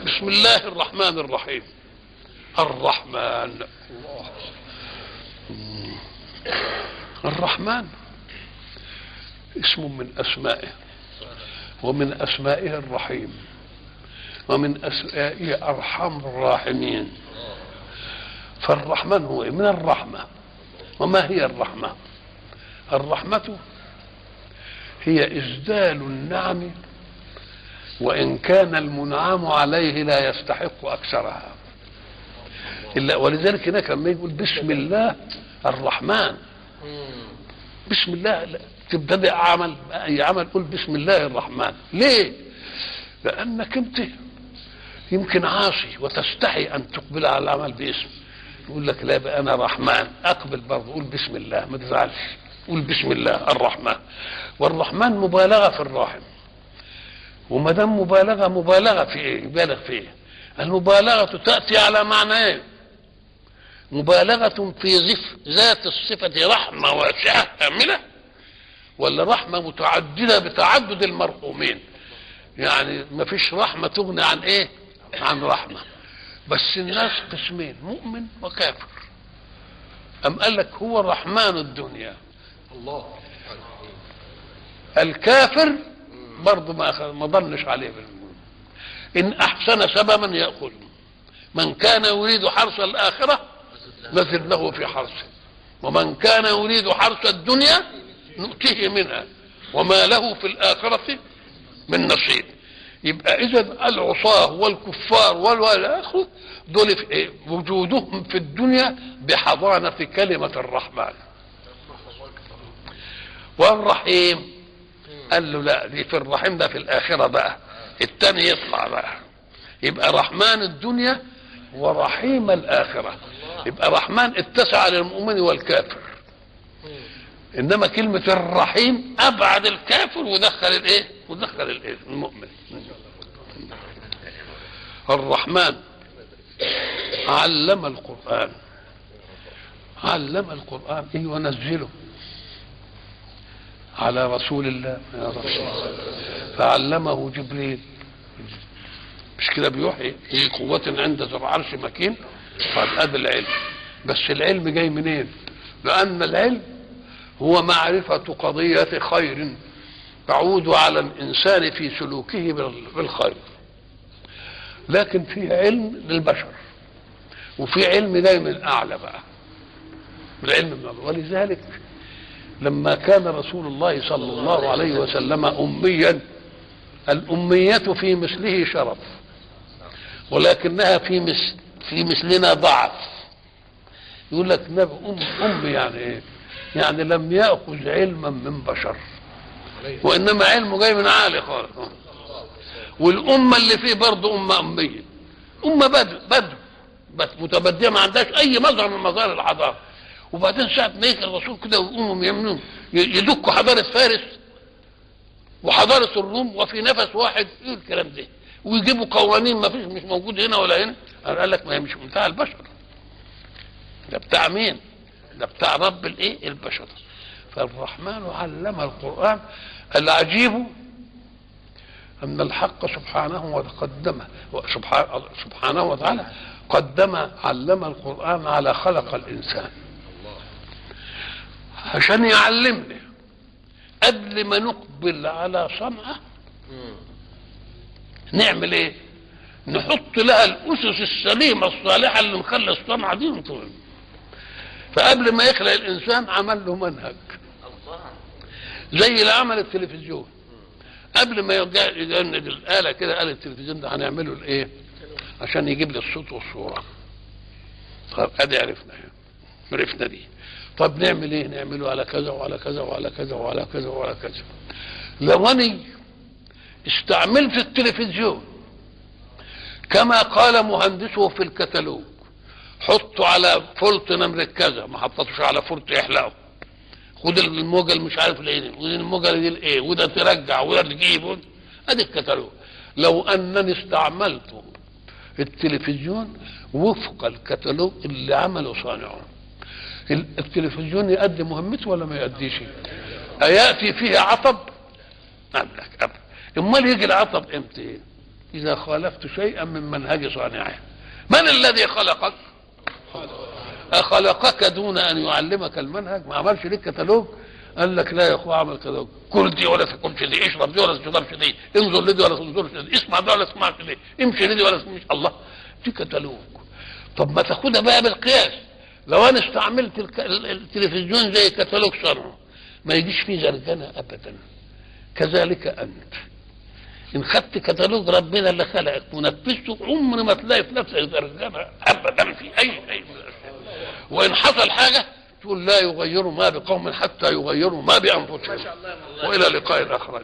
بسم الله الرحمن الرحيم. الرحمن، الله، الرحمن اسم من أسمائه، ومن أسمائه الرحيم، ومن أسمائه أرحم الراحمين. فالرحمن هو من الرحمة. وما هي الرحمة؟ الرحمة هي إسدال النعم وإن كان المنعم عليه لا يستحق أكثرها. ولذلك هناك لما يقول بسم الله الرحمن، بسم الله تبتدئ عمل، أي عمل قول بسم الله الرحمن. ليه؟ لأنك أنت يمكن عاصي وتستحي أن تقبل على العمل باسم، يقول لك لا بقى أنا رحمن، أقبل برضه قول بسم الله، ما تزعلش، قول بسم الله الرحمن. والرحمن مبالغة في الراحم، وما دام مبالغة في ايه؟ يبالغ في ايه؟ المبالغة تأتي على معنى ايه؟ مبالغة في ذات الصفة، رحمة واسعة كاملة، ولا رحمة متعددة بتعدد المرحومين؟ يعني ما فيش رحمة تغني عن ايه؟ عن رحمة. بس الناس قسمين، مؤمن وكافر. أم قال لك هو رحمن الدنيا. الله. الكافر برضه ما ظنش عليه بالمؤمن. إن أحسن سببا يأخذ. من كان يريد حرث الآخرة نزل له في حرثه، ومن كان يريد حرث الدنيا نؤتيه منها وما له في الآخرة من نصيب. يبقى إذا العصاة والكفار والآخر دول في إيه؟ وجودهم في الدنيا بحضانة كلمة الرحمن. والرحيم قال له لا، دي في الرحيم ده في الآخرة بقى، التاني يطلع بقى. يبقى رحمن الدنيا ورحيم الآخرة. يبقى رحمن اتسع للمؤمن والكافر، إنما كلمة الرحيم أبعد الكافر ودخل الإيه؟ ودخل الإيه؟ المؤمن. الرحمن علم القرآن. علم القرآن إيه؟ ونزله على رسول الله فعلمه جبريل. مش كده بيوحي في قوة عند ذي العرش مكين. قد أدى العلم، بس العلم جاي منين؟ لأن العلم هو معرفة قضية خير تعود على الإنسان في سلوكه بالخير. لكن في علم للبشر، وفي علم جاي من أعلى بقى، العلم من الله. ولذلك لما كان رسول الله صلى الله عليه وسلم أميا، الأمية في مثله شرف، ولكنها في مثلنا ضعف. يقول لك نبي أم يعني إيه؟ يعني لم يأخذ علما من بشر، وإنما علمه جاي من عالي خالص. والأمة اللي فيه برضه أمة أمية، أمة بدو متبدية، ما عندهاش أي مظهر من مظاهر الحضارة. وبعدين ساعة ما يجي الرسول كده ويقوموا يمنون يدكوا حضارة فارس وحضارة الروم وفي نفس واحد، ايه الكلام ده؟ ويجيبوا قوانين ما فيش، مش موجود هنا ولا هنا. قال لك ما هي مش بتاع البشر، ده بتاع مين؟ ده بتاع رب الايه؟ البشر. فالرحمن علم القرآن. العجيب أن الحق سبحانه وتعالى قدم علم القرآن على خلق الإنسان عشان يعلمنا قبل ما نقبل على صنعه نعمل ايه؟ نحط لها الأسس السليمة الصالحة اللي نخلي الصنعة دي نطول. فقبل ما يخلق الإنسان عمل له منهج، زي اللي عمل التلفزيون. قبل ما يجند الآلة كده، آلة التلفزيون ده هنعمله الايه؟ عشان يجيب لي الصوت والصورة. طب ادي عرفنا دي. طب نعمل ايه؟ نعمله على كذا وعلى كذا وعلى كذا وعلى كذا وعلى كذا. لو اني استعملت التلفزيون كما قال مهندسه في الكتالوج، حطوا على فولت نمرة كذا، ما حطتوش على فولت يحلقه، خد الموجة مش عارف الايه، خد الموجة دي الايه، وده ترجع وده تجيب، ادي الكتالوج. لو انني استعملت التلفزيون وفق الكتالوج اللي عمله صانعه، التلفزيون يؤدي مهمته ولا ما يؤديش؟ أيأتي فيه عطب؟ أملك أبدا. امال يجي العطب امتى؟ اذا خالفت شيئا من منهج صانعه. من الذي خلقك؟ أخلقك دون أن يعلمك المنهج؟ ما عملش لك كتالوج؟ قال لك لا يا أخوة اعمل كتالوج، كل دي ولا تاكلش دي، اشرب دي ولا تشربش دي، انظر لدي ولا تنظرش دي، اسمع دي ولا تسمعش دي، امشي لدي ولا تمشي. الله، دي كتالوج. طب ما تاخدها بقى بالقياس. لو أنا استعملت التلفزيون زي كتالوج صنعه ما يجيش فيه زرجنة أبدا. كذلك أنت إن خدت كتالوج ربنا اللي خلقك ونفذته عمر ما تلاقي في نفسك زرجنة أبدا في أي شيء من الأشياء. وإن حصل حاجة تقول لا يغيروا ما بقوم حتى يغيروا ما بأنفسهم. وإلى لقاء آخر.